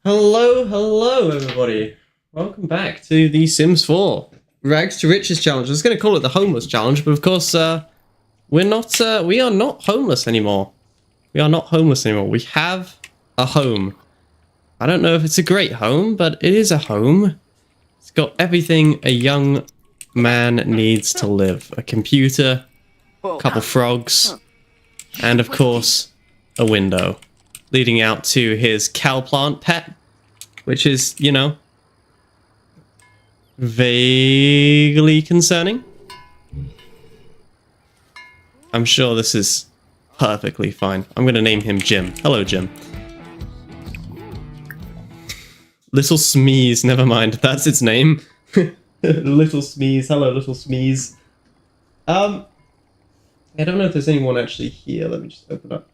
Hello everybody. Welcome back to the Sims 4 Rags to Riches challenge. I was going to call it the homeless challenge, but of course we are not homeless anymore. We are not homeless anymore. We have a home. I don't know if it's a great home, but it is a home. It's got everything a young man needs to live. A computer, a couple frogs, and of course a window leading out to his cow plant pet, which is, you know, vaguely concerning. I'm sure this is perfectly fine. I'm going to name him Jim. Hello, Jim. Little Smeeze, never mind. That's its name. Little Smeeze. Hello, Little Smeeze. I don't know if there's anyone actually here. Let me just open up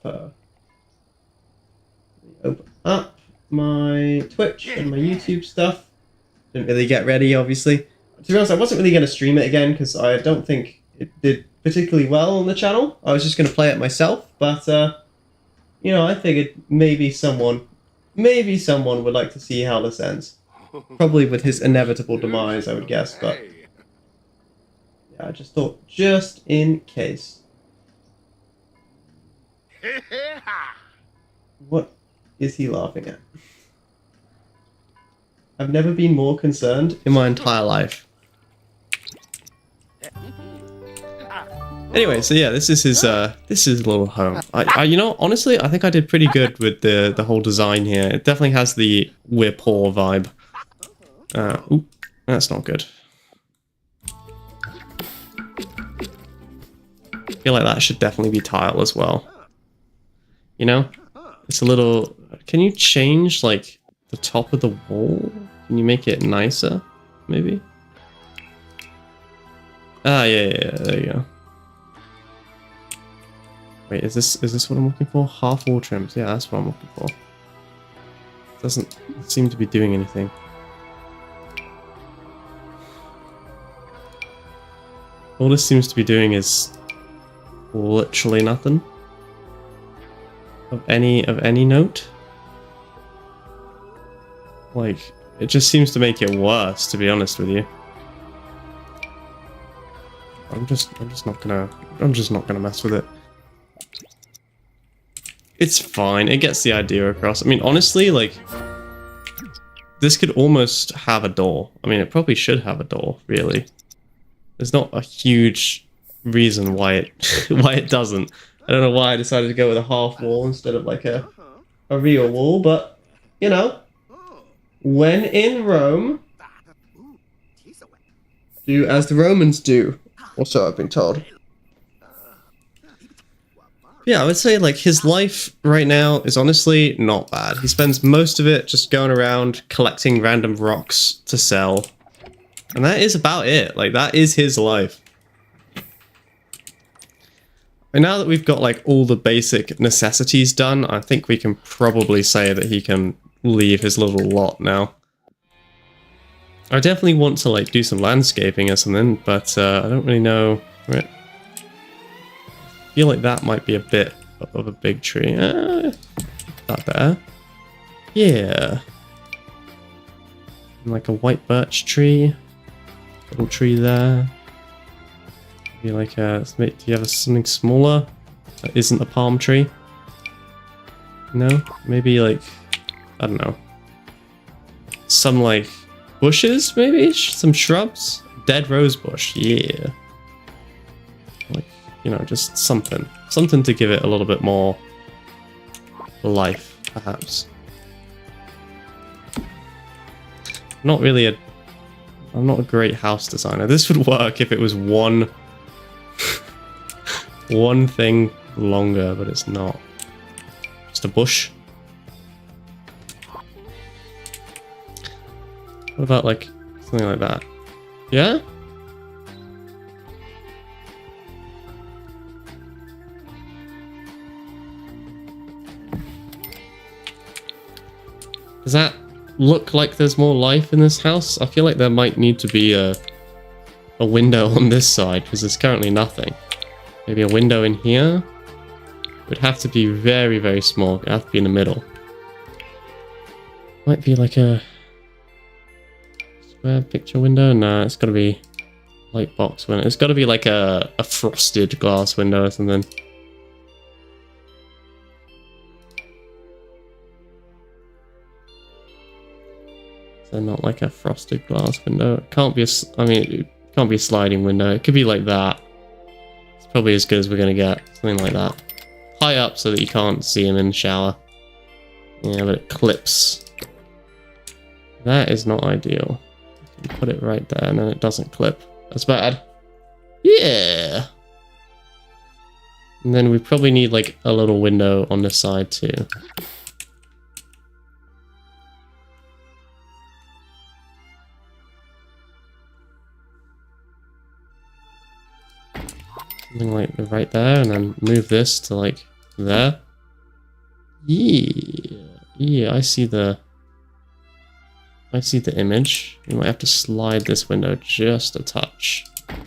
my Twitch and my YouTube stuff. Didn't really get ready, obviously. To be honest, I wasn't really going to stream it again because I don't think it did particularly well on the channel. I was just going to play it myself, but you know, I figured maybe someone would like to see how this ends. Probably with his inevitable demise, I would guess, but yeah, I just thought, just in case. What is he laughing at? I've never been more concerned in my entire life. Anyway, so yeah, this is his little home. You know, honestly, I think I did pretty good with the whole design here. It definitely has the we're poor vibe. Ooh, that's not good. I feel like that should definitely be tile as well. You know? It's a little... Can you change, like, the top of the wall? Can you make it nicer, maybe? Ah, yeah, there you go. Wait, is this what I'm looking for? Half wall trims. Yeah, that's what I'm looking for. Doesn't seem to be doing anything. All this seems to be doing is literally nothing of any note. Like, it just seems to make it worse, to be honest with you. I'm just not gonna mess with it. It's fine. It gets the idea across. I mean, honestly, like, this could almost have a door. I mean, it probably should have a door, really. There's not a huge reason why it doesn't. I don't know why I decided to go with a half wall instead of like a real wall, but you know, when in Rome, do as the Romans do, or so I've been told. Yeah, I would say like his life right now is honestly not bad. He spends most of it just going around collecting random rocks to sell. And that is about it. Like, that is his life. And now that we've got like all the basic necessities done, I think we can probably say that he can leave his little lot now. I definitely want to like do some landscaping or something, but I don't really know. Right. I feel like that might be a bit of a big tree. That better. Yeah. And like a white birch tree. Little tree there. Maybe like a... Do you have something smaller that isn't a palm tree? No? Maybe like... I don't know. Some like bushes, maybe? Some shrubs? Dead rose bush, yeah. Like, you know, just something. Something to give it a little bit more life, perhaps. Not really a... I'm not a great house designer. This would work if it was one thing longer, but it's not. Just a bush. What about like something like that? Yeah? Does that look like there's more life in this house? I feel like there might need to be a window on this side because there's currently nothing. Maybe a window in here? It would have to be very, very small. It would have to be in the middle. Might be like a square picture window. Nah, it's gotta be light box window. It's gotta be like a frosted glass window or something. So not like a frosted glass window. It can't be I mean, it can't be a sliding window. It could be like that. It's probably as good as we're gonna get. Something like that. High up so that you can't see him in the shower. Yeah, but it clips. That is not ideal. You can put it right there and then it doesn't clip. That's bad. Yeah! And then we probably need like a little window on this side too. Something like right there, and then move this to like there. Yeah, I see the image. You might have to slide this window just a touch,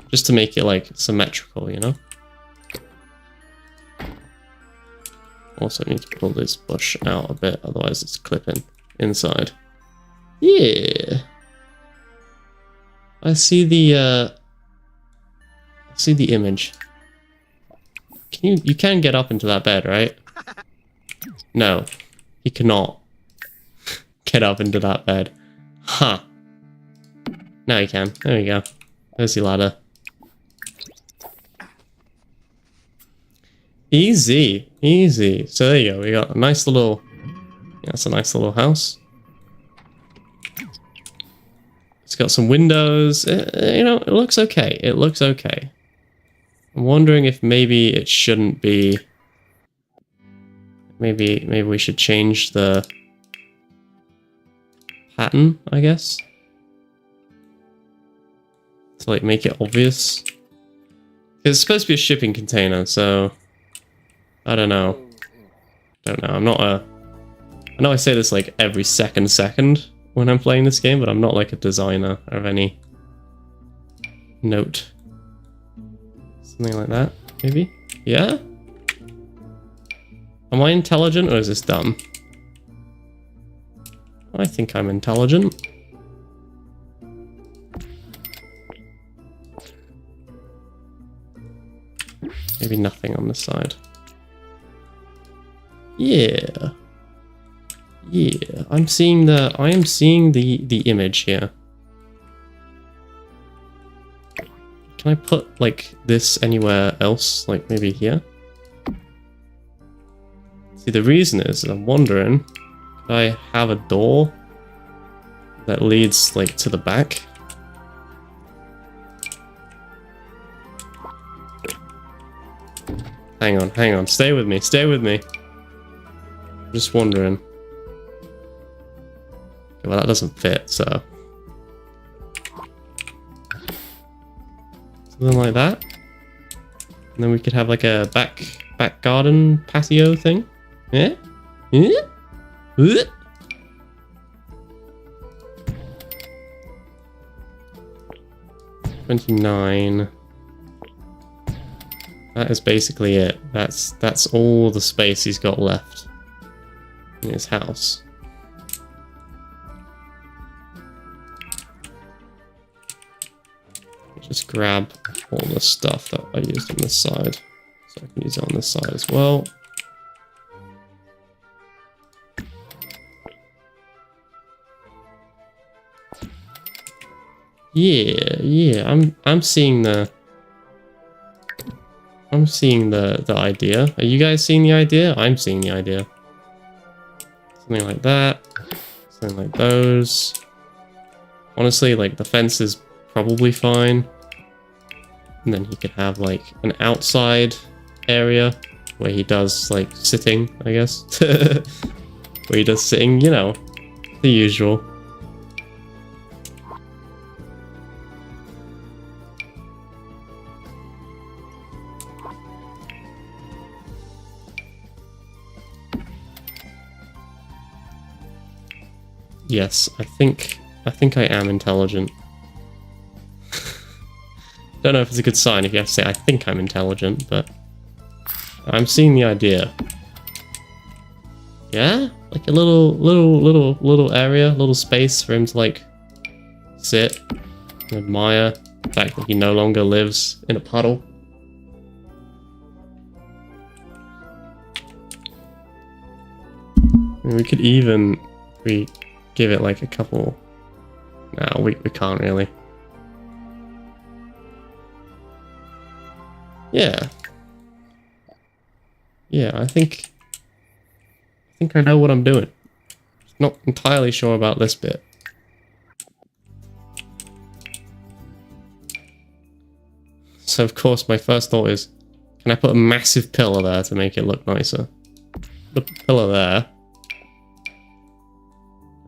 just to make it like symmetrical, you know. Also need to pull this bush out a bit, otherwise it's clipping inside. Yeah, I see the image. You can get up into that bed, right? No, he cannot get up into that bed. Huh. Now he can. There we go. There's the ladder. Easy, easy. So there you go. We got a nice little. Yeah, that's a nice little house. It's got some windows. You know, it looks okay. It looks okay. I'm wondering if maybe it shouldn't be. Maybe we should change the pattern, I guess, to like make it obvious. It's supposed to be a shipping container, so I don't know. I'm not a. I know I say this like every second when I'm playing this game, but I'm not like a designer of any note. Something like that, maybe? Yeah? Am I intelligent or is this dumb? I think I'm intelligent. Maybe nothing on this side. Yeah. Yeah, I am seeing the image here. Can I put like this anywhere else? Like maybe here? See, the reason is I'm wondering, could I have a door that leads like to the back? Hang on, stay with me. I'm just wondering. Okay, well, that doesn't fit, so. Something like that. And then we could have like a back garden patio thing. Yeah? Yeah? 29. That is basically it. That's all the space he's got left in his house. Just grab all the stuff that I used on this side, so I can use it on this side as well. Yeah, I'm seeing the idea. Are you guys seeing the idea? I'm seeing the idea. Something like that. Something like those. Honestly, like the fence is probably fine. And then he could have like an outside area where he does like sitting, I guess. Where he does sitting, you know, the usual. Yes, I think I am intelligent. Don't know if it's a good sign if you have to say I think I'm intelligent, but I'm seeing the idea. Yeah? Like a little area, little space for him to like sit and admire the fact that he no longer lives in a puddle. I mean, we could even, if we give it like a couple. No, we can't really. Yeah. Yeah, I think I know what I'm doing. Not entirely sure about this bit. So of course my first thought is, can I put a massive pillar there to make it look nicer? Put a pillar there.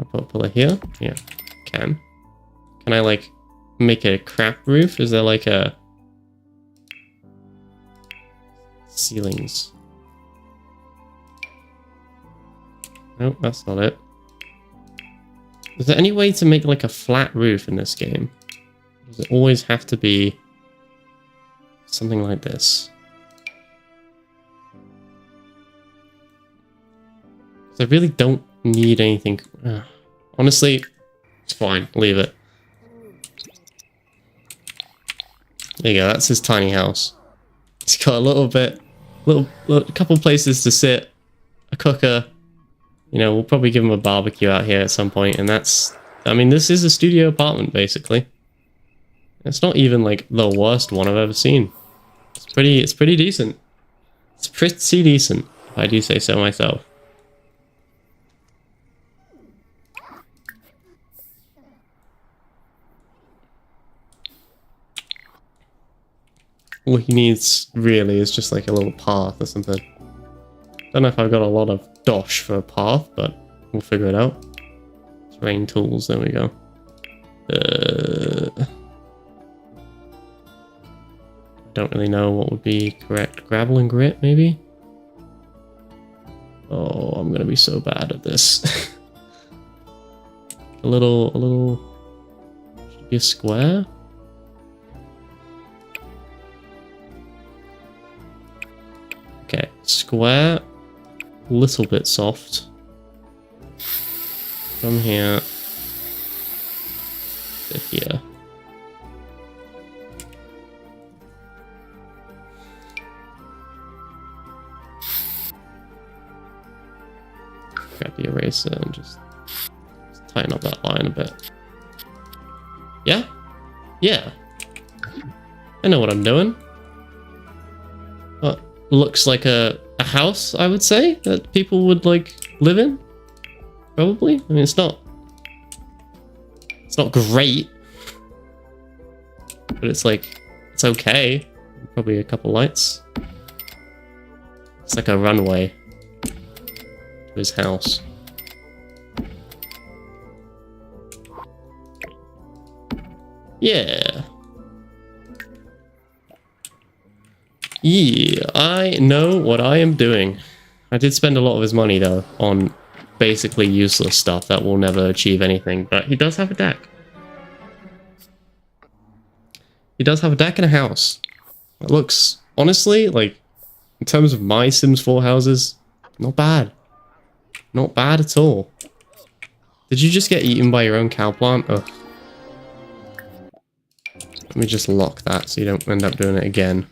I put a pillar here? Yeah, can. Can I like make it a crap roof? Is there like a ceilings? Nope, that's not it. Is there any way to make like a flat roof in this game? Does it always have to be something like this? I really don't need anything. Honestly, it's fine. Leave it. There you go. That's his tiny house. He's got a little couple places to sit, a cooker. You know, we'll probably give him a barbecue out here at some point, and that's. I mean, this is a studio apartment basically. It's not even like the worst one I've ever seen. It's pretty decent. It's pretty decent, if I do say so myself. All he needs really is just like a little path or something. Don't know if I've got a lot of dosh for a path, but we'll figure it out. Terrain tools, there we go. Don't really know what would be correct. Gravel and grit, maybe? Oh, I'm gonna be so bad at this. a little... Should it be a square? Okay, square, little bit soft. From here to here. Grab the eraser and just tighten up that line a bit. Yeah? Yeah. I know what I'm doing. What looks like a house, I would say, that people would like live in. Probably. I mean, it's not great, but it's like, it's okay. Probably a couple lights. It's like a runway to his house. Yeah. Yeah, I know what I am doing. I did spend a lot of his money, though, on basically useless stuff that will never achieve anything, but he does have a deck. He does have a deck and a house. It looks, honestly, like, in terms of my Sims 4 houses, not bad. Not bad at all. Did you just get eaten by your own cow plant? Ugh. Let me just lock that so you don't end up doing it again.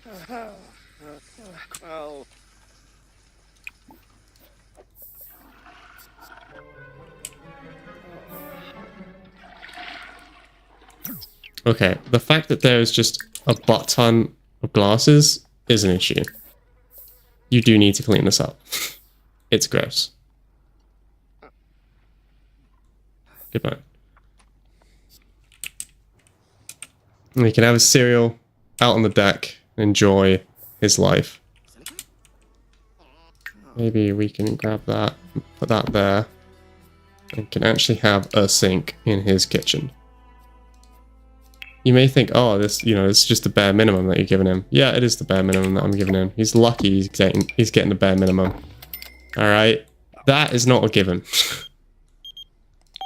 Okay, the fact that there is just a butt ton of glasses is an issue. You do need to clean this up. It's gross. Goodbye. And he can have his cereal out on the deck and enjoy his life. Maybe we can grab that and put that there. And can actually have a sink in his kitchen. You may think, oh, this, you know, it's just the bare minimum that you're giving him. Yeah, it is the bare minimum that I'm giving him. He's lucky he's getting the bare minimum. Alright? That is not a given.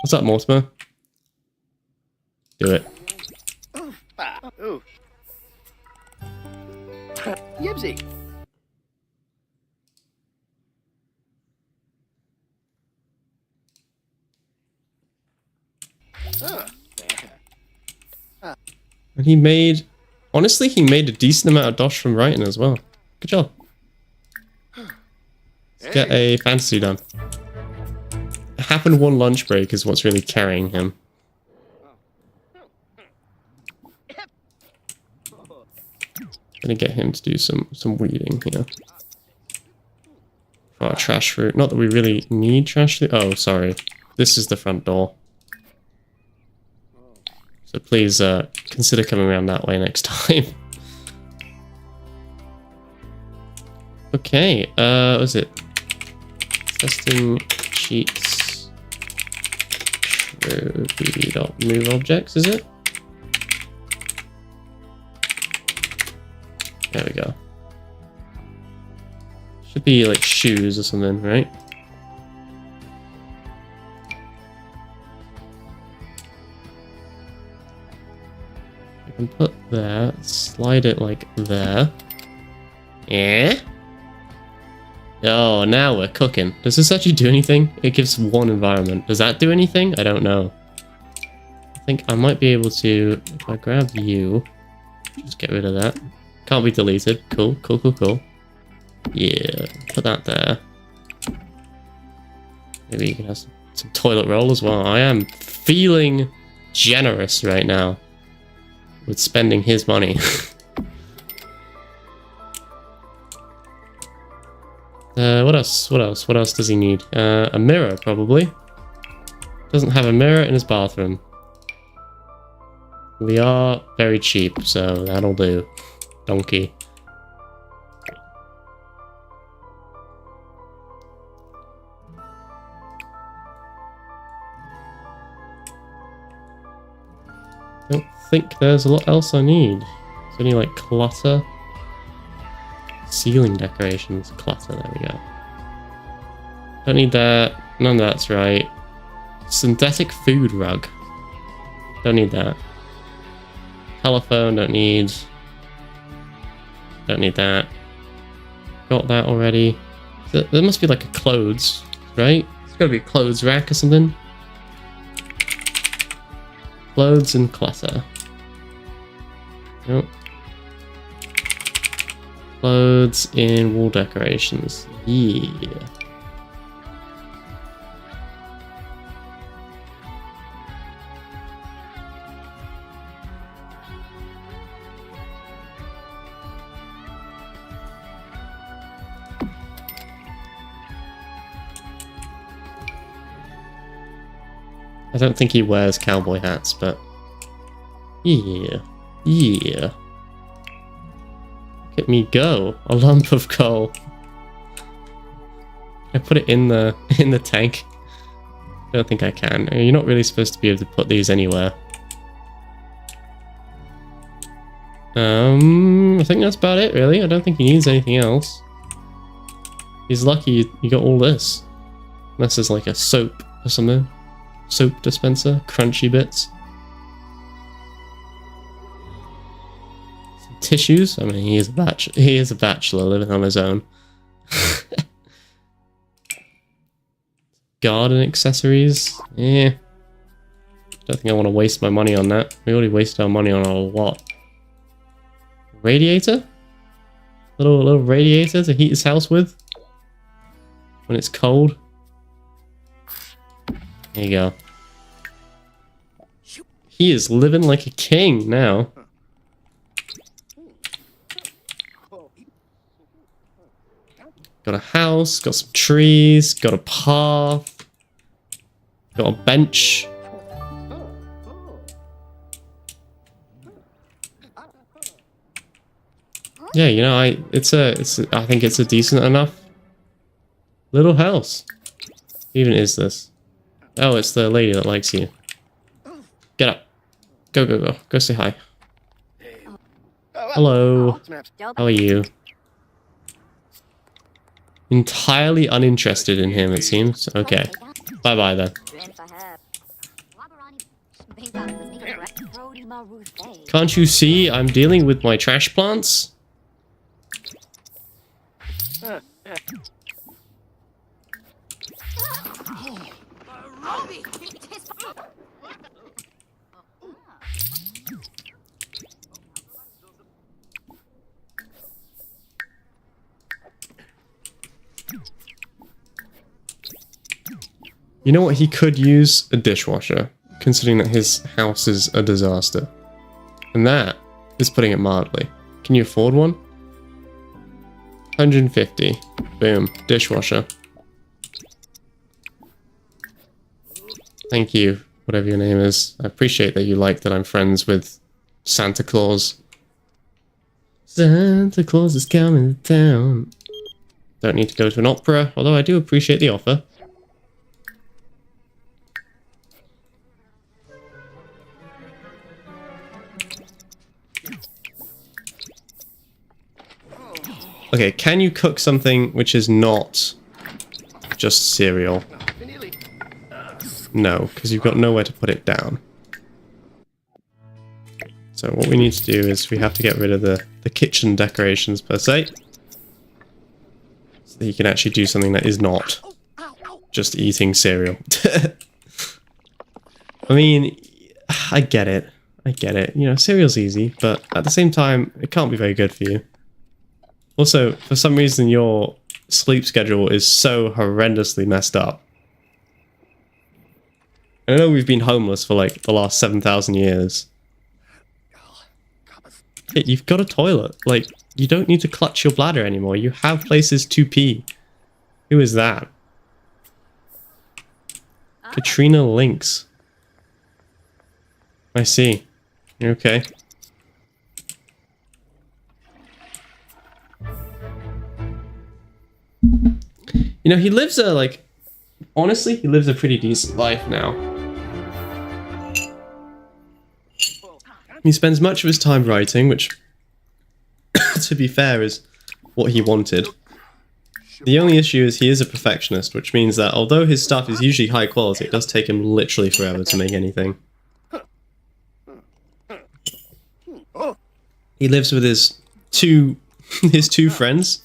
What's up, Mortimer? Do it. And he made... Honestly, he made a decent amount of dosh from writing as well. Good job. Let's get a fantasy done. Having one lunch break is what's really carrying him. Gonna get him to do some weeding here. For our trash fruit. Not that we really need trash fruit. Oh, sorry. This is the front door. So please consider coming around that way next time. Okay, what is it? Testing sheets. Move objects, is it? There we go. Should be like shoes or something, right? You can put there, slide it like there. Yeah. Oh, now we're cooking. Does this actually do anything? It gives one environment. Does that do anything? I don't know. I think I might be able to, if I grab you, just get rid of that. Can't be deleted. Cool, cool, cool, cool. Yeah, put that there. Maybe you can have some toilet roll as well. I am feeling generous right now with spending his money. What else? What else? What else does he need? A mirror, probably. Doesn't have a mirror in his bathroom. We are very cheap, so that'll do. Donkey. Don't think there's a lot else I need. Is there any like clutter? Ceiling decorations, clutter, there we go. Don't need that, none of that's right. Synthetic food rug. Don't need that. Telephone, don't need. Don't need that. Got that already. There must be like a clothes, right? It's gotta be a clothes rack or something. Clothes and clutter. Nope. Clothes in wall decorations. Yeah. I don't think he wears cowboy hats, but yeah, yeah. Look at me go! A lump of coal. I put it in the tank. I don't think I can. You're not really supposed to be able to put these anywhere. I think that's about it, really. I don't think he needs anything else. He's lucky you got all this. Unless there's like a soap or something. Soap dispenser, crunchy bits. Some tissues. I mean, he is a bachelor living on his own. Garden accessories. Yeah. Don't think I want to waste my money on that. We already wasted our money on a lot. Radiator? Little radiator to heat his house with when it's cold. There you go. He is living like a king now. Got a house, got some trees, got a path, got a bench. Yeah, you know, I think it's a decent enough little house. Even is this? Oh, it's the lady that likes you. Get up. Go, go, go. Go say hi. Hello. How are you? Entirely uninterested in him, it seems. Okay. Bye-bye then. Can't you see I'm dealing with my trash plants? You know what? He could use a dishwasher, considering that his house is a disaster. And that is putting it mildly. Can you afford one? 150. Boom. Dishwasher. Thank you, whatever your name is. I appreciate that you like that I'm friends with Santa Claus. Santa Claus is coming to town. Don't need to go to an opera, although I do appreciate the offer. Okay, can you cook something which is not just cereal? No, because you've got nowhere to put it down. So what we need to do is we have to get rid of the kitchen decorations per se. So that you can actually do something that is not just eating cereal. I mean, I get it. I get it. You know, cereal's easy, but at the same time, it can't be very good for you. Also, for some reason, your sleep schedule is so horrendously messed up. I know we've been homeless for like the last 7,000 years. Hey, you've got a toilet. Like, you don't need to clutch your bladder anymore. You have places to pee. Who is that? Katrina Lynx. I see. You're okay. You know, he lives a, like... Honestly, he lives a pretty decent life now. He spends much of his time writing, which, to be fair, is what he wanted. The only issue is he is a perfectionist, which means that although his stuff is usually high quality, it does take him literally forever to make anything. He lives with his two friends,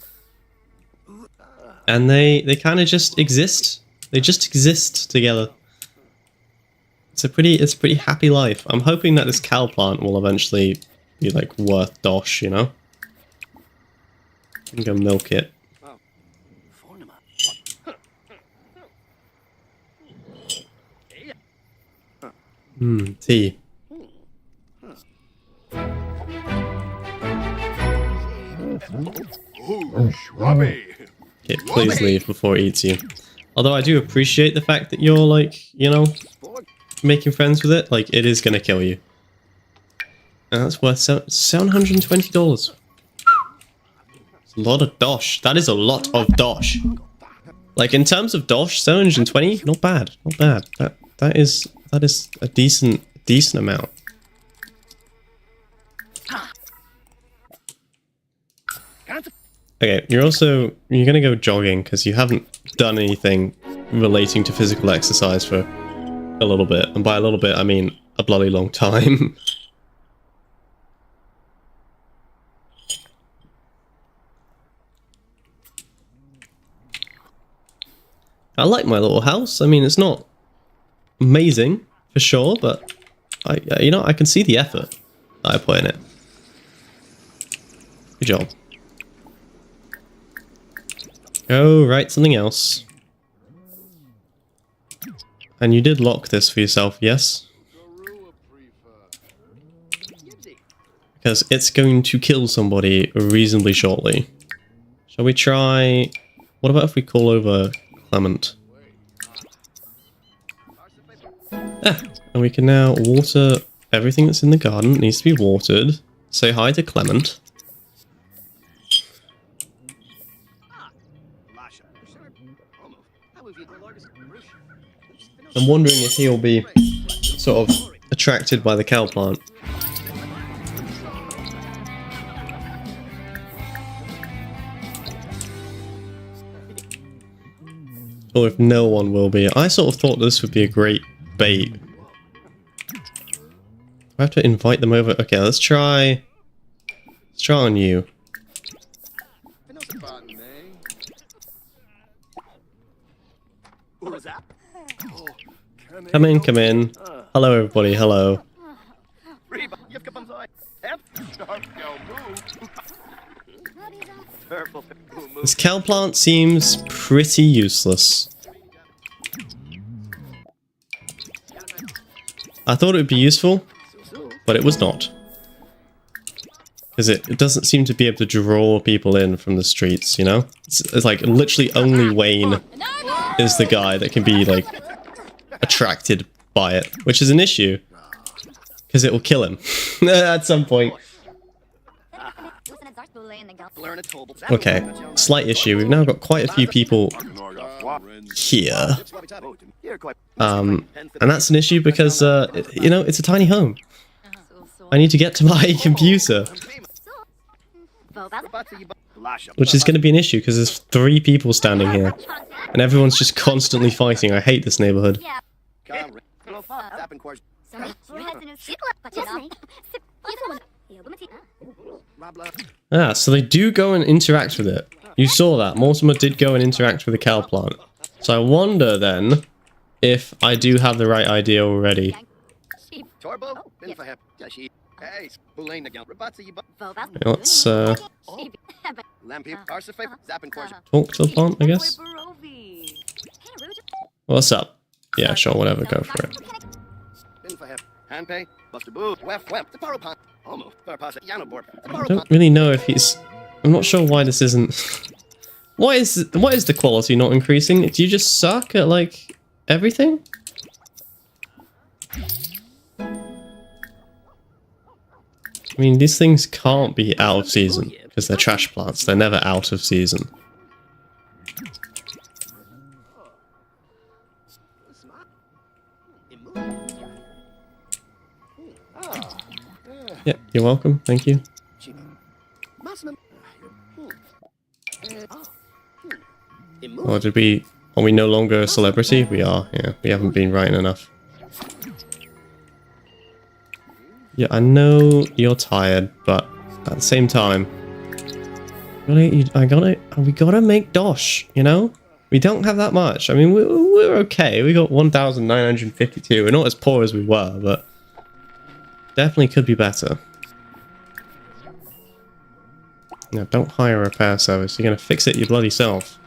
and they kind of just exist. They just exist together. It's a pretty happy life. I'm hoping that this cow plant will eventually be like worth dosh, you know? I can go milk it. Tea. Okay, please leave before it eats you. Although I do appreciate the fact that you're like, you know, making friends with it. Like, it is gonna kill you. And that's worth $720. It's a lot of dosh. That is a lot of dosh. Like, in terms of dosh, 720, not bad. Not bad. That is a decent amount. Okay, you're gonna go jogging because you haven't done anything relating to physical exercise for a little bit. And by a little bit, I mean a bloody long time. I like my little house. I mean, it's not amazing for sure, but you know, I can see the effort that I put in it. Good job. Oh, right, something else. And you did lock this for yourself, yes? Because it's going to kill somebody reasonably shortly. Shall we try... What about if we call over Clement? Ah, and we can now water everything that's in the garden. It needs to be watered. Say hi to Clement. I'm wondering if he'll be sort of attracted by the cow plant. Or if no one will be. I sort of thought this would be a great bait. I have to invite them over. Okay, let's try on you. Come in, come in. Hello, everybody, hello. This cow plant seems pretty useless. I thought it would be useful, but it was not. Because it doesn't seem to be able to draw people in from the streets, you know? It's like literally only Wayne is the guy that can be like attracted by it, which is an issue. Because it will kill him at some point. Okay, slight issue. We've now got quite a few people here. And that's an issue because, you know, it's a tiny home. I need to get to my computer. Which is going to be an issue because there's 3 people standing here. And everyone's just constantly fighting. I hate this neighborhood. Ah, so they do go and interact with it. You saw that. Mortimer did go and interact with the cow plant. So I wonder then if I do have the right idea already. Let's talk to the plant, I guess. What's up? Yeah, sure, whatever, go for it. I don't really know if he's... I'm not sure why this isn't... Why is the quality not increasing? Do you just suck at, like, everything? I mean, these things can't be out of season, because they're trash plants. They're never out of season. Yeah, you're welcome. Thank you. Or did we... Are we no longer a celebrity? We are, yeah. We haven't been writing enough. Yeah, I know you're tired, but at the same time... we gotta make dosh, you know? We don't have that much. I mean, we're okay. We got 1,952. We're not as poor as we were, but... definitely could be better. No, don't hire a repair service. You're gonna fix it your bloody self.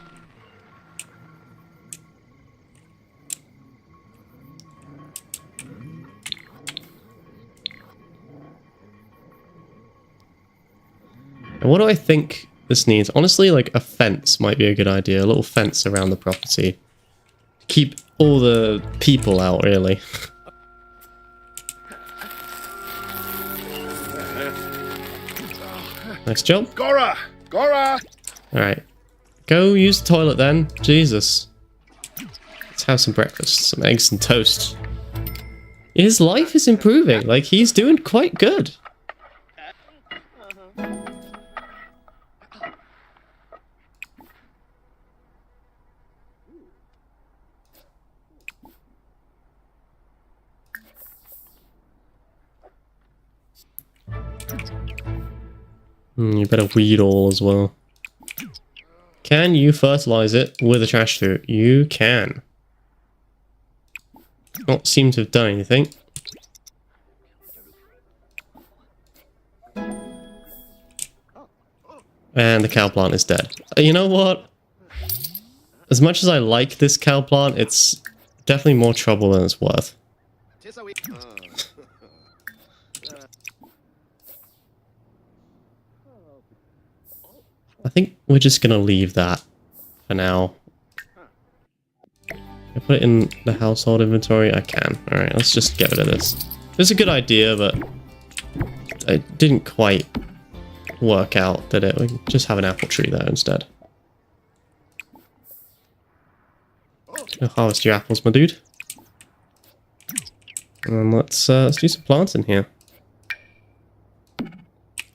And what do I think this needs? Honestly, like a fence might be a good idea. A little fence around the property. Keep all the people out, really. Nice job. Gora! Gora! Alright. Go use the toilet then. Jesus. Let's have some breakfast. Some eggs and toast. His life is improving. Like, he's doing quite good. You better weed all as well. Can you fertilize it with a trash chute? You can. Not seem to have done anything. And the cow plant is dead. You know what? As much as I like this cow plant, it's definitely more trouble than it's worth. I think we're just gonna leave that for now. Can I put it in the household inventory? I can. Alright, let's just get rid of this. It's a good idea, but it didn't quite work out, did it? We can just have an apple tree there instead. Harvest your apples, my dude. And let's do some plants in here.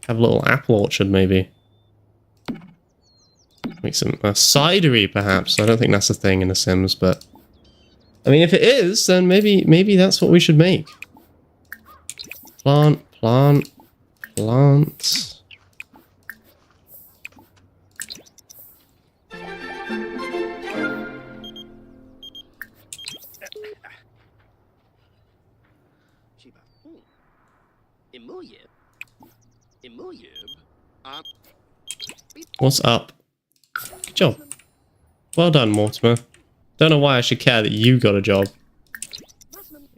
Have a little apple orchard, maybe. Make some cidery, perhaps. I don't think that's a thing in The Sims, but I mean, if it is, then maybe that's what we should make. Plant, plant, plant. What's up? Good job. Well done, Mortimer. Don't know why I should care that you got a job.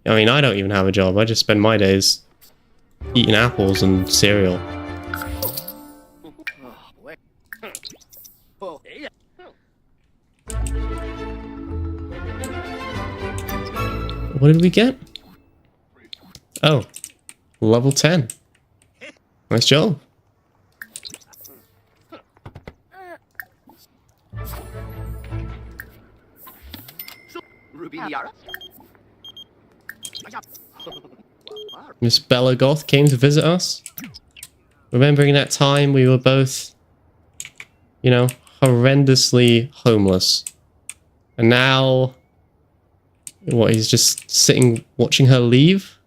I mean, I don't even have a job. I just spend my days eating apples and cereal. What did we get? Oh, level 10. Nice job. Miss Bellagoth came to visit us. Remembering that time we were both, you know, horrendously homeless. And now, what, he's just sitting watching her leave?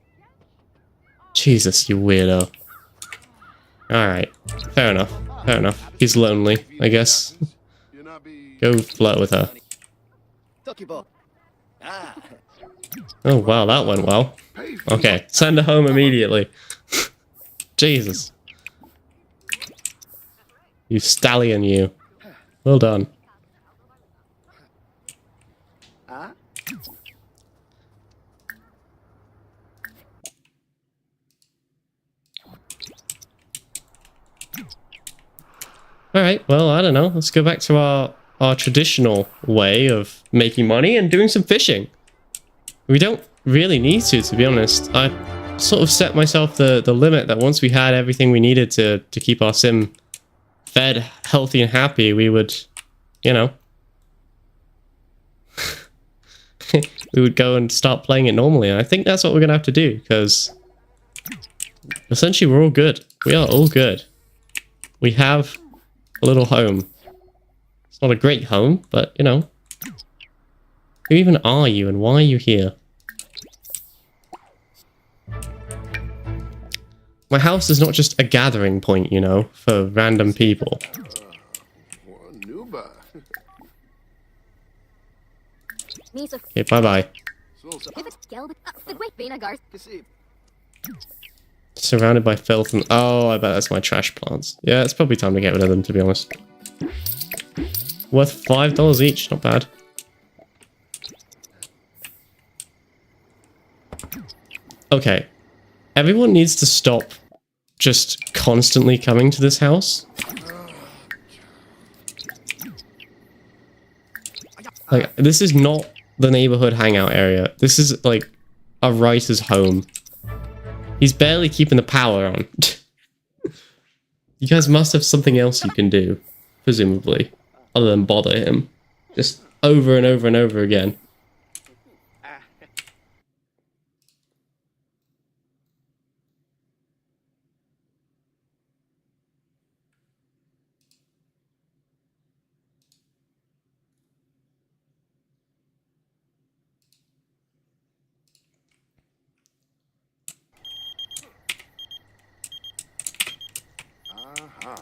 Jesus, you weirdo. Alright, fair enough, fair enough. He's lonely, I guess. Go flirt with her. Oh wow, that went well. Okay, send her home immediately. Jesus. You stallion, you. Well done. Alright, well, I don't know. Let's go back to our traditional way of making money and doing some fishing. We don't really need to be honest. I sort of set myself the limit that once we had everything we needed to keep our sim fed, healthy, and happy, we would, you know, we would go and start playing it normally. And I think that's what we're going to have to do, because essentially we're all good. We are all good. We have a little home. It's not a great home, but, you know, who even are you and why are you here? My house is not just a gathering point, you know, for random people. Okay, bye-bye. Surrounded by filth and... Oh, I bet that's my trash plants. Yeah, it's probably time to get rid of them, to be honest. Worth $5 each, not bad. Okay. Everyone needs to stop just constantly coming to this house. Like, this is not the neighborhood hangout area. This is, like, a writer's home. He's barely keeping the power on. You guys must have something else you can do, presumably, other than bother him. Just over and over and over again.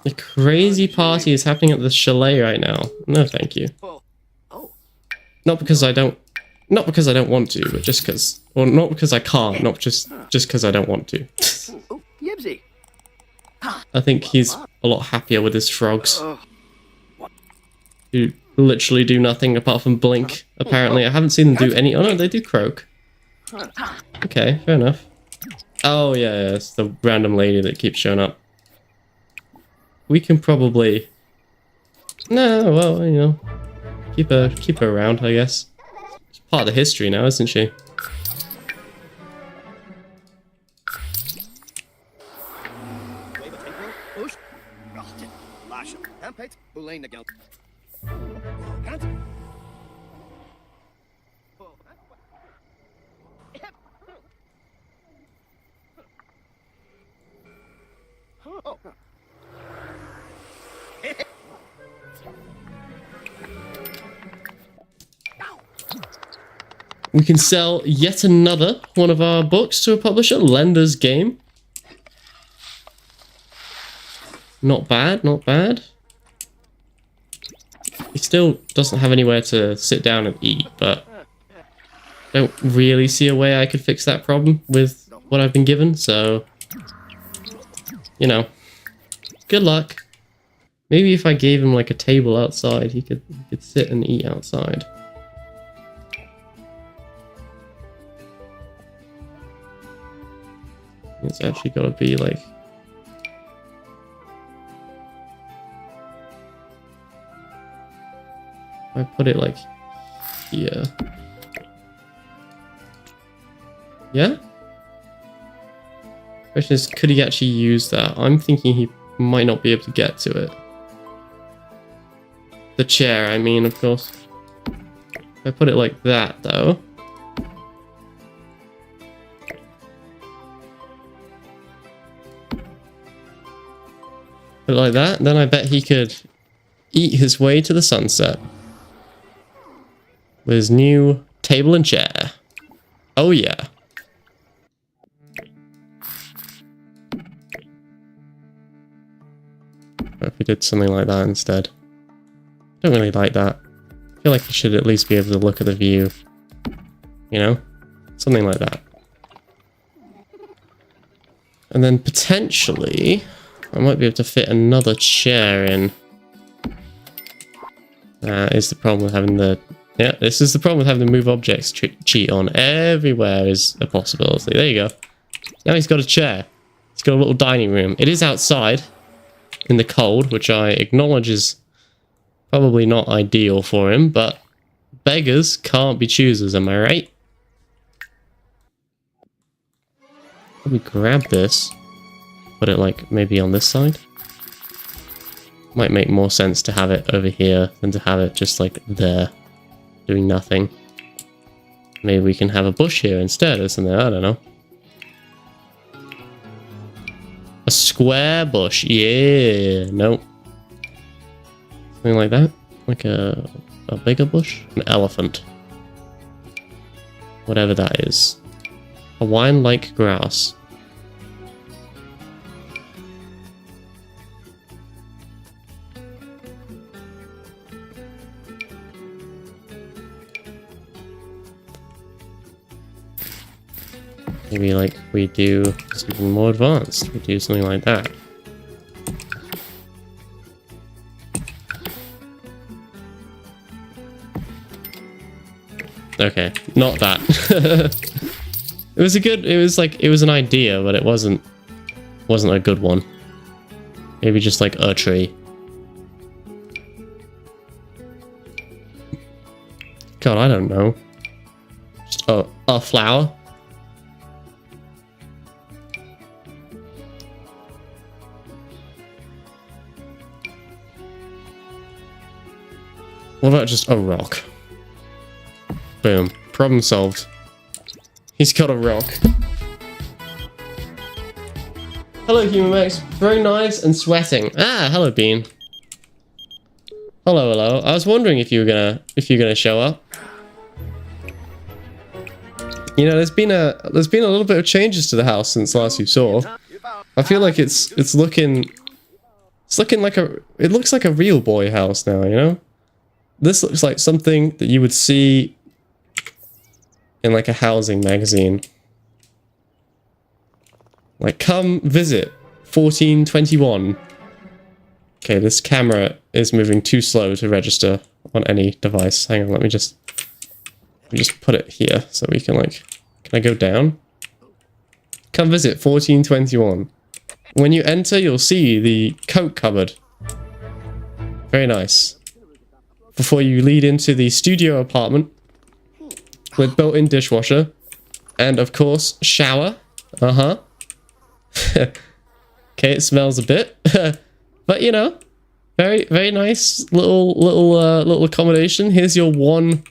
The crazy party is happening at the chalet right now. No, thank you. Not because I don't want to, but just because, or not because I can't, not just because I don't want to. I think he's a lot happier with his frogs, who literally do nothing apart from blink. Apparently, I haven't seen them do any. Oh no, they do croak. Okay, fair enough. Oh yeah, it's the random lady that keeps showing up. We can probably... No, well, you know, keep her around, I guess. She's part of the history now, isn't she? We can sell yet another one of our books to a publisher, Lender's Game. Not bad, not bad. He still doesn't have anywhere to sit down and eat, but I don't really see a way I could fix that problem with what I've been given, so, you know, good luck. Maybe if I gave him like a table outside, he could sit and eat outside. It's actually got to be like... I put it like here. Yeah? Question is, could he actually use that? I'm thinking he might not be able to get to it. The chair, I mean, of course. If I put it like that, though. Put it like that, then I bet he could eat his way to the sunset. With his new table and chair. Oh yeah. What if we did something like that instead? Don't really like that. I feel like you should at least be able to look at the view. You know? Something like that. And then potentially, I might be able to fit another chair in. Is the problem with having the... Yeah, this is the problem with having the move objects cheat on. Everywhere is a possibility. There you go. Now he's got a chair. He's got a little dining room. It is outside in the cold, which I acknowledge is probably not ideal for him, but beggars can't be choosers, am I right? Let me grab this. Put it like maybe on this side. Might make more sense to have it over here than to have it just like there, doing nothing. Maybe we can have a bush here instead or something, I don't know. A square bush, yeah, nope. Something like that, like a bigger bush? An elephant. Whatever that is. Hawaiian-like grass. Maybe like we do something more advanced. We do something like that. Okay, not that. It was a good, it was an idea, but it wasn't a good one. Maybe just like a tree. God, I don't know. Just a flower. What about just a rock? Boom. Problem solved. He's got a rock. Hello, Human Max. Throwing knives and sweating. Ah, hello, Bean. Hello, hello. I was wondering if you were gonna show up. You know, there's been a little bit of changes to the house since last you saw. I feel like it looks like a real boy house now, you know? This looks like something that you would see in like a housing magazine. Like, come visit 1421. Okay, this camera is moving too slow to register on any device. Hang on, let me just put it here so we can like... Can I go down? Come visit 1421. When you enter, you'll see the coat cupboard. Very nice. Before you lead into the studio apartment with built-in dishwasher and, of course, shower. Uh-huh. Okay, it smells a bit, but you know, very, very nice little accommodation. Here's your one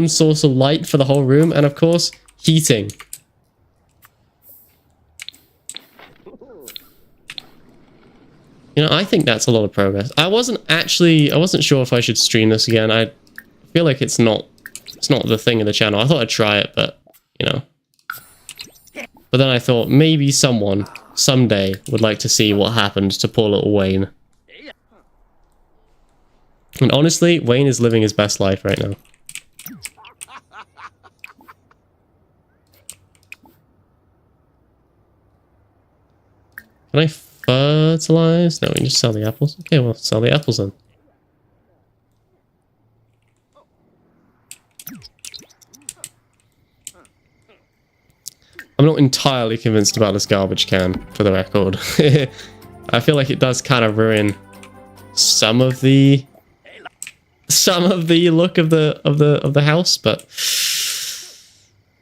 source of light for the whole room, and of course, heating. You know, I think that's a lot of progress. I wasn't sure if I should stream this again. I feel like it's not the thing of the channel. I thought I'd try it, but, you know. But then I thought maybe someone, someday, would like to see what happened to poor little Wayne. And honestly, Wayne is living his best life right now. Can I fertilize? No, we can just sell the apples. Okay, well, sell the apples then. I'm not entirely convinced about this garbage can, for the record. I feel like it does kind of ruin some of the look of the house, but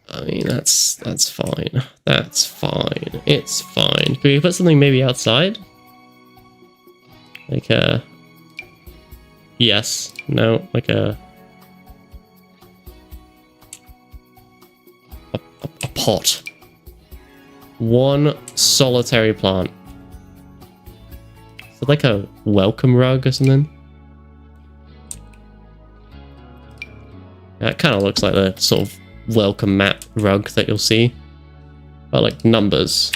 I mean that's fine. That's fine. It's fine. Could we put something maybe outside? Like a yes, no, like a pot. One solitary plant. Is it like a welcome rug or something? Yeah, it kind of looks like the sort of welcome mat rug that you'll see. But like numbers.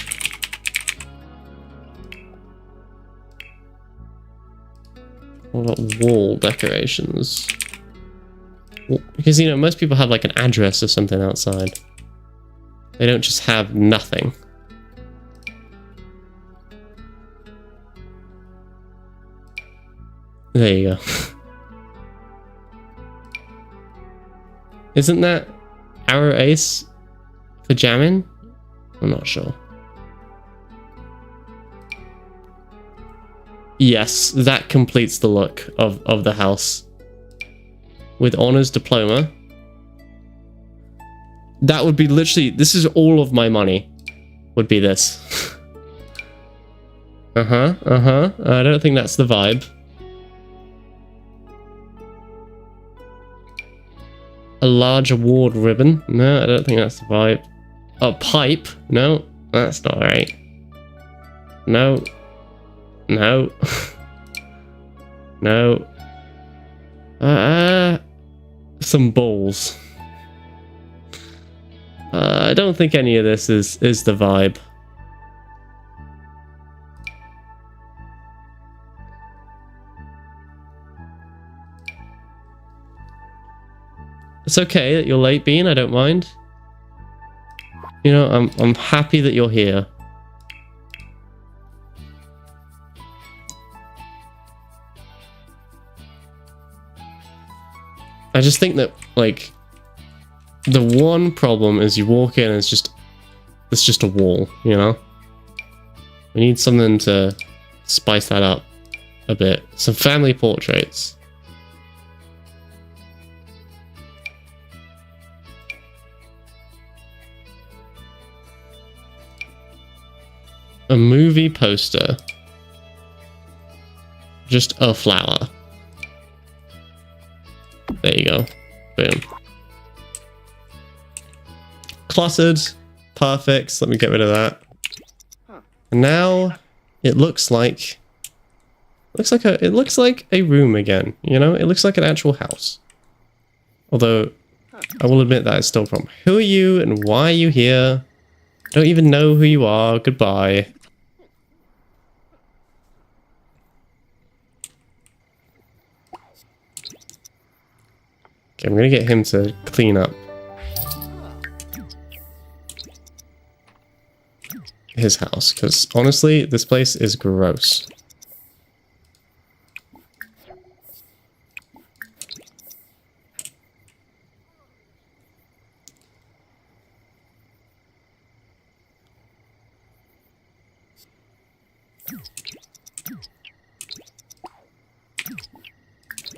What about wall decorations? Well, because, you know, most people have like an address or something outside. They don't just have nothing. There you go. Isn't that arrow ace for jamming? I'm not sure. Yes, that completes the look of the house. With honors diploma. That would be literally, this is all of my money. Would be this. I don't think that's the vibe. A large award ribbon. No, I don't think that's the vibe. A pipe. No, that's not right. No. No. No. Some balls. I don't think any of this is the vibe. It's okay that you're late, Bean. I don't mind. You know, I'm happy that you're here. I just think that, like, the one problem is you walk in and it's just a wall, you know? We need something to spice that up a bit. Some family portraits. A movie poster. Just a flower. There you go. Boom. Cluttered. Perfect. Let me get rid of that. And now it looks like it looks like a room again, you know? It looks like an actual house. Although I will admit that it's still a problem. Who are you and why are you here? I don't even know who you are. Goodbye. Okay, I'm gonna get him to clean up his house, because honestly, this place is gross.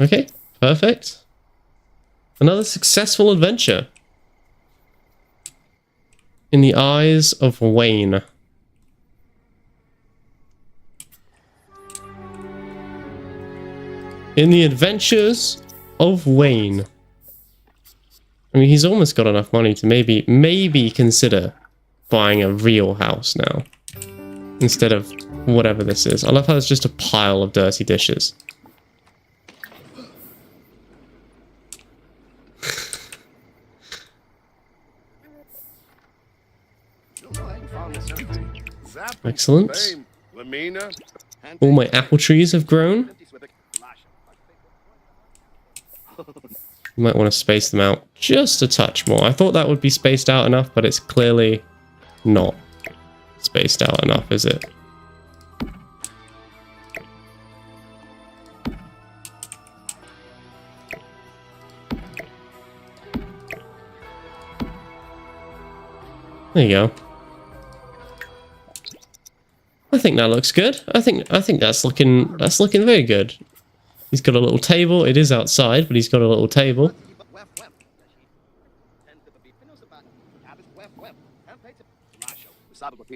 Okay, perfect. Another successful adventure. In the eyes of Wayne. In the adventures of Wayne. I mean, he's almost got enough money to maybe consider buying a real house now. Instead of whatever this is. I love how it's just a pile of dirty dishes. Excellent. All my apple trees have grown. You might want to space them out just a touch more. I thought that would be spaced out enough, but it's clearly not spaced out enough, is it? There you go. I think that looks good. I think that's looking very good. He's got a little table. It is outside, but he's got a little table.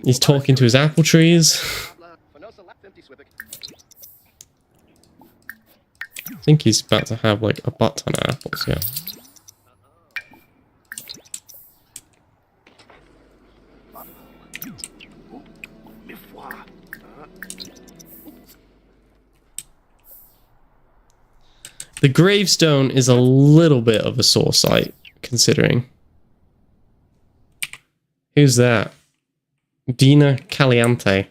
He's talking to his apple trees. I think he's about to have like a butt ton of apples, yeah. The gravestone is a little bit of a sore sight, considering. Who's that? Dina Caliente.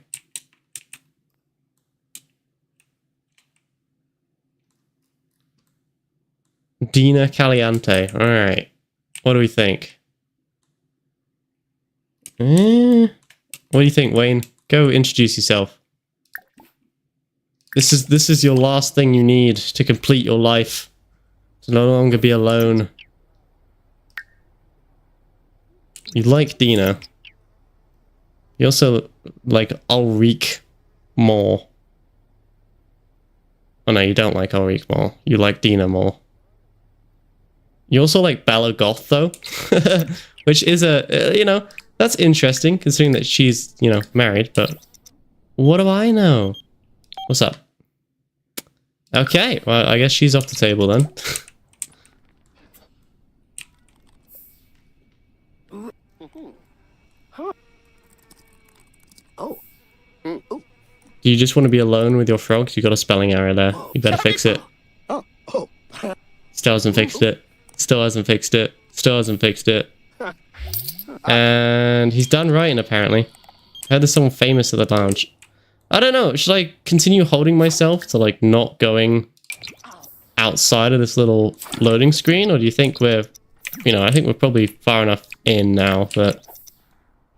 Dina Caliente. Alright. What do we think? What do you think, Wayne? Go introduce yourself. This is your last thing you need to complete your life. To no longer be alone. You like Dina. You also like Ulrich more. Oh no, you don't like Ulrich more. You like Dina more. You also like Bella Goth though. Which is a, you know, that's interesting considering that she's, you know, married, but what do I know? What's up? Okay, well, I guess she's off the table then. Do you just want to be alone with your frog? You got a spelling error there. You better fix it. Still hasn't fixed it. Still hasn't fixed it. Still hasn't fixed it. And he's done writing, apparently. I heard there's someone famous at the lounge. I don't know. Should I continue holding myself to, like, not going outside of this little loading screen? Or do you think we're... You know, I think we're probably far enough in now, but...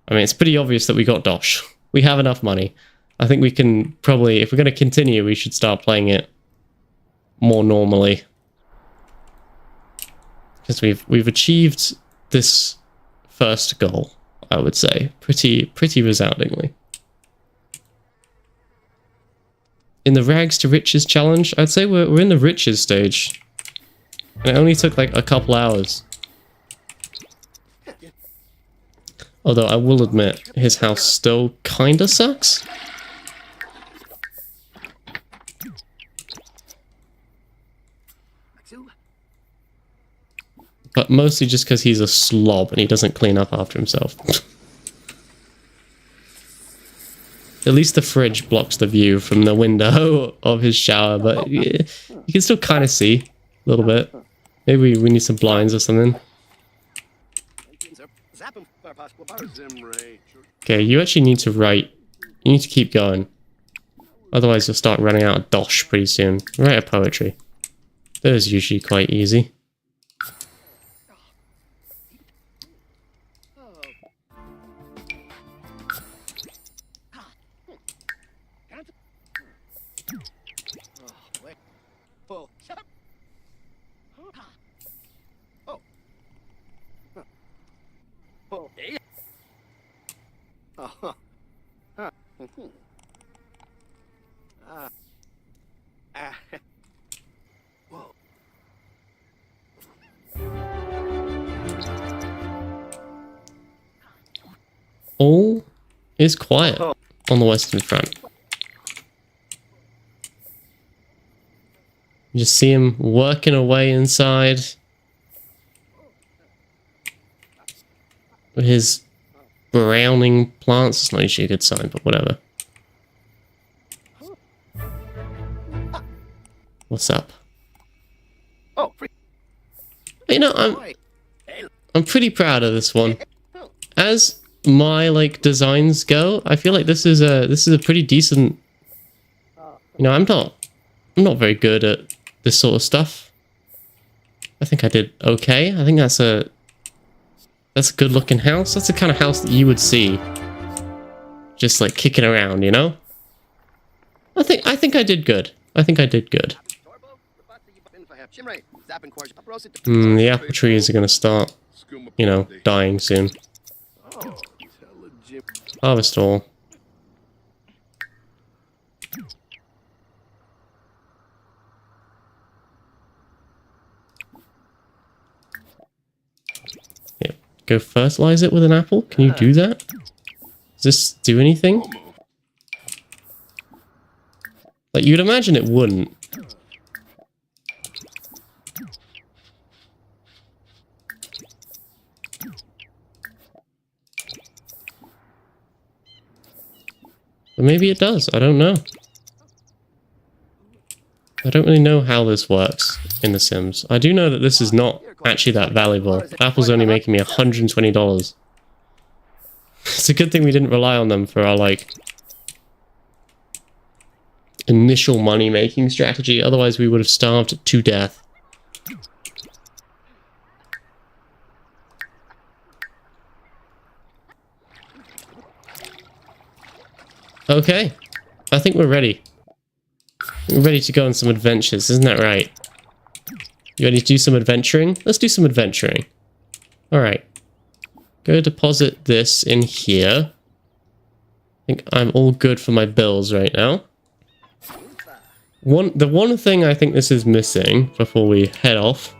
I mean, it's pretty obvious that we got Dosh. We have enough money. I think we can probably... If we're going to continue, we should start playing it more normally. Because we've achieved this first goal, I would say. Pretty resoundingly. In the rags to riches challenge, I'd say we're in the riches stage. And it only took like a couple hours. Although I will admit, his house still kinda sucks. But mostly just because he's a slob and he doesn't clean up after himself. At least the fridge blocks the view from the window of his shower, but you can still kind of see a little bit. Maybe we need some blinds or something. Okay, you actually need to write. You need to keep going. Otherwise you'll start running out of dosh pretty soon. Write a poetry. That is usually quite easy. All is quiet on the Western Front. You just see him working away inside with his browning plants. It's not usually a good sign, but whatever. What's up? You know, I'm pretty proud of this one. As my like designs go, I feel like this is a pretty decent. You know, I'm not very good at this sort of stuff. I think I did okay. I think that's a good looking house. That's the kind of house that you would see just like kicking around, you know? I think I did good. I think I did good. The apple trees are gonna start, you know, dying soon. Harvest all. go fertilize it with an apple? Can you do that? Does this do anything? Like, you'd imagine it wouldn't. But maybe it does. I don't know. I don't really know how this works in The Sims. I do know that this is not actually that valuable. Apple's only making me $120. It's a good thing we didn't rely on them for our, like, initial money-making strategy. Otherwise, we would have starved to death. Okay. I think we're ready. We're ready to go on some adventures, isn't that right? You ready to do some adventuring? Let's do some adventuring. Alright. Go deposit this in here. I think I'm all good for my bills right now. The one thing I think this is missing before we head off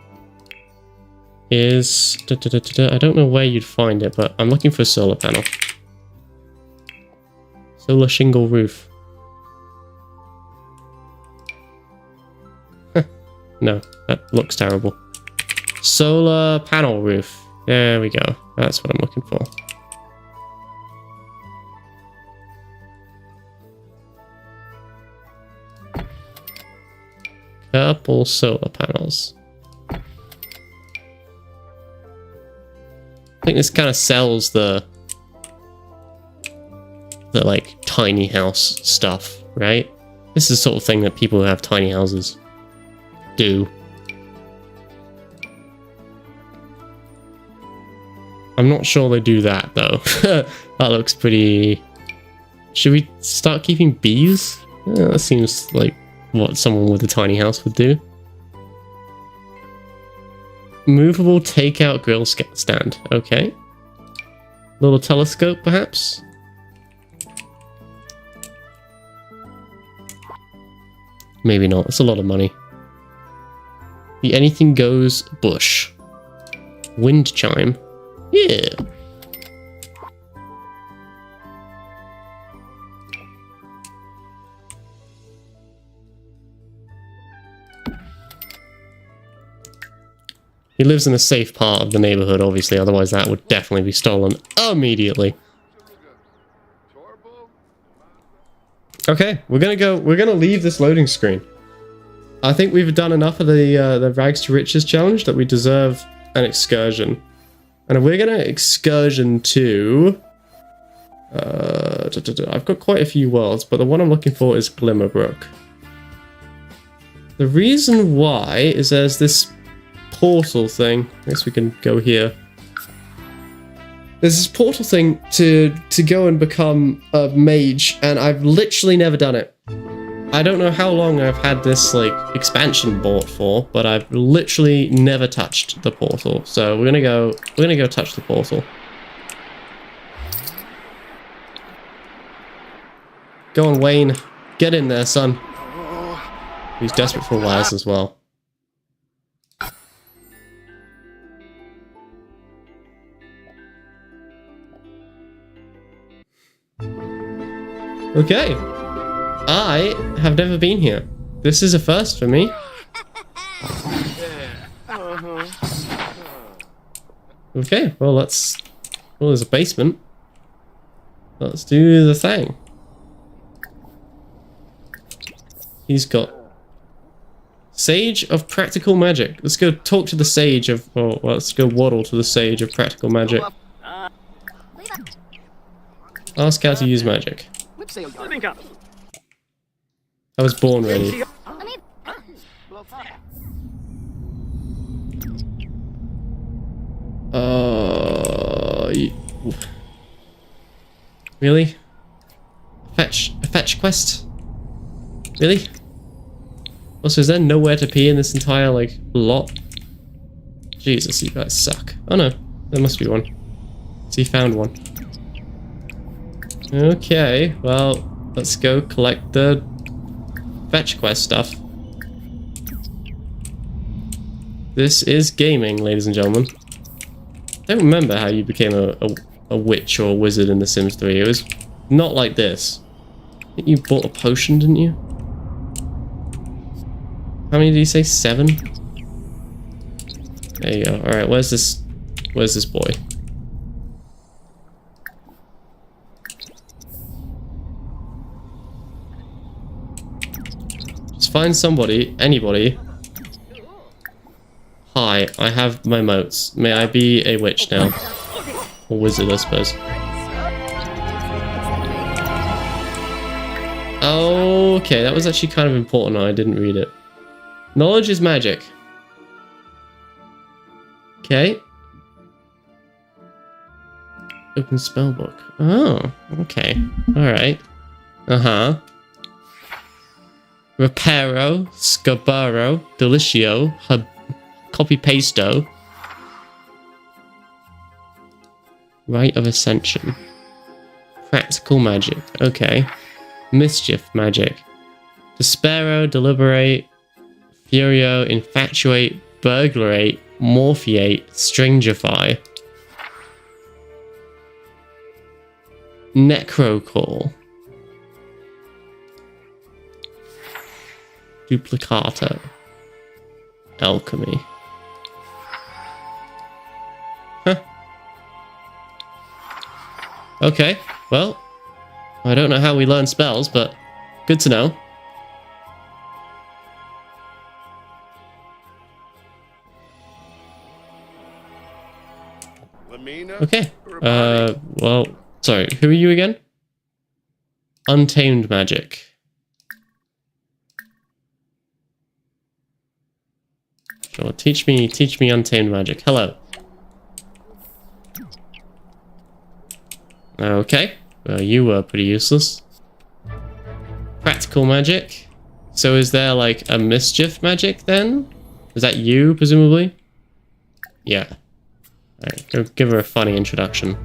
is... I don't know where you'd find it, but I'm looking for a solar panel. Solar shingle roof. No, that looks terrible. Solar panel roof. There we go. That's what I'm looking for. Couple solar panels. I think this kind of sells the like tiny house stuff, right? This is the sort of thing that people who have tiny houses do. I'm not sure they do that though. That looks pretty... Should we start keeping bees? Yeah, that seems like what someone with a tiny house would do. Movable takeout grill stand. Okay. Little telescope perhaps? Maybe not. It's a lot of money. The anything goes bush. Wind chime. Yeah. He lives in a safe part of the neighborhood, obviously, otherwise that would definitely be stolen immediately. Okay, we're gonna leave this loading screen. I think we've done enough of the Rags to Riches challenge that we deserve an excursion. And we're gonna excursion to... I've got quite a few worlds, but the one I'm looking for is Glimmerbrook. The reason why is there's this portal thing. I guess we can go here. There's this portal thing to go and become a mage, and I've literally never done it. I don't know how long I've had this like expansion bought for, but I've literally never touched the portal. So we're gonna go touch the portal. Go on, Wayne. Get in there, son. He's desperate for wires as well. Okay. I have never been here. This is a first for me. Okay, well let's... Well, there's a basement. Let's do the thing. He's got... Sage of Practical Magic. Let's go talk to the Sage of... Well, let's go waddle to the Sage of Practical Magic. Ask how to use magic. I was born ready. Really? A fetch quest? Really? Also, is there nowhere to pee in this entire, like, lot? Jesus, you guys suck. Oh no, there must be one. So he found one. Okay, well, let's go collect the fetch quest stuff. This is gaming, ladies and gentlemen. don't remember how you became a witch or a wizard in The Sims 3. It was not like this. I think you bought a potion, didn't you? How many did you say? 7? There you go. Alright, where's this boy? Just find somebody, anybody. Hi, I have my motes. May I be a witch now? Or wizard, I suppose. Okay, that was actually kind of important. I didn't read it. Knowledge is magic. Okay. Open spellbook. Oh, okay. Alright. Uh-huh. Reparo, Scabaro, Delicio, Copy-pasto. Rite of Ascension. Practical magic. Okay. Mischief magic. Despero, Deliberate, Furio, Infatuate, Burglarate, Morphiate, Stringify. Necrocall. Duplicato. Alchemy. Huh. Okay, well, I don't know how we learn spells, but good to know. Okay, well, sorry, who are you again? Untamed magic. Sure, teach me untamed magic. Hello. Okay, well, you were pretty useless. Practical magic. So is there like a mischief magic then? Is that you, presumably? Yeah. Alright, go give her a funny introduction.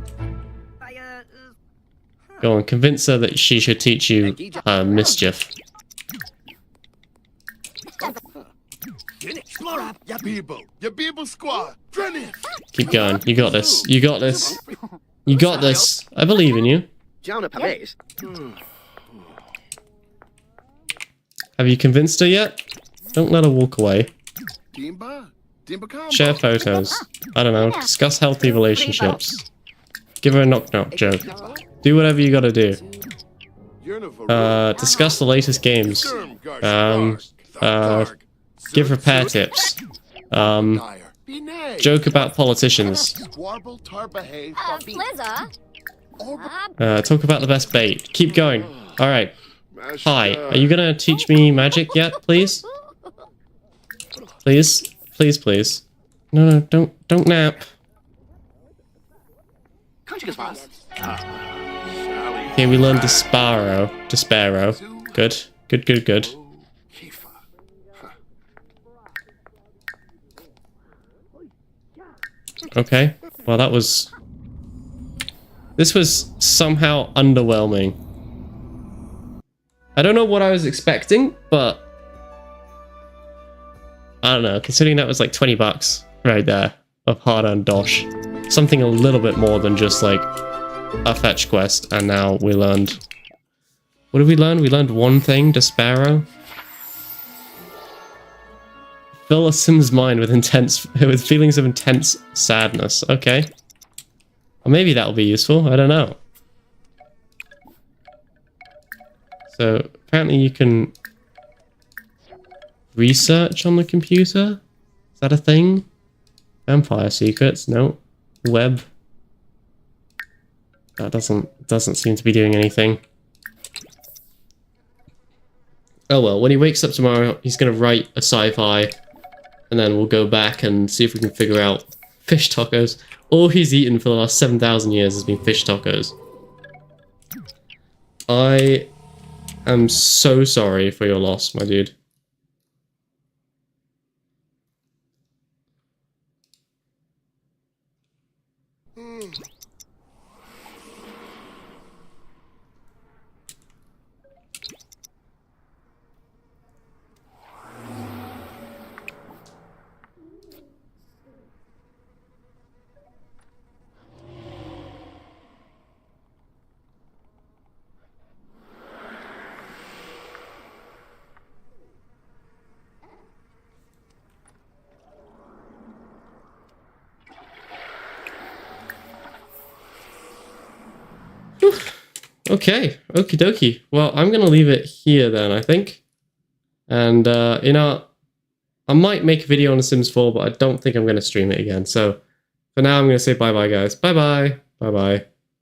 Go on, convince her that she should teach you mischief. Keep going. You got this. You got this. You got this. I believe in you. Have you convinced her yet? Don't let her walk away. Share photos. I don't know. Discuss healthy relationships. Give her a knock-knock joke. Do whatever you gotta do. Discuss the latest games. Give repair tips. Joke about politicians. Talk about the best bait. Keep going. Alright. Hi. Are you gonna teach me magic yet, please? Please? Please, please. No, don't nap. Okay, we learned Despero. Good. Good. Okay. Well, this was somehow underwhelming. I don't know what I was expecting, but I don't know. Considering that was like 20 bucks right there of hard-earned dosh. Something a little bit more than just like a fetch quest, and now we learned... What did we learn? We learned one thing, Despero. Fill a Sim's mind with feelings of intense sadness. Okay. Or maybe that'll be useful. I don't know. So apparently you can research on the computer. Is that a thing? Vampire secrets? No. Web. That doesn't seem to be doing anything. Oh well, when he wakes up tomorrow, he's gonna write a sci-fi, and then we'll go back and see if we can figure out fish tacos. All he's eaten for the last 7,000 years has been fish tacos. I am so sorry for your loss, my dude. Okay, okie dokie. Well, I'm going to leave it here then, I think. And, you know, I might make a video on The Sims 4, but I don't think I'm going to stream it again. So, for now, I'm going to say bye-bye, guys. Bye-bye. Bye-bye.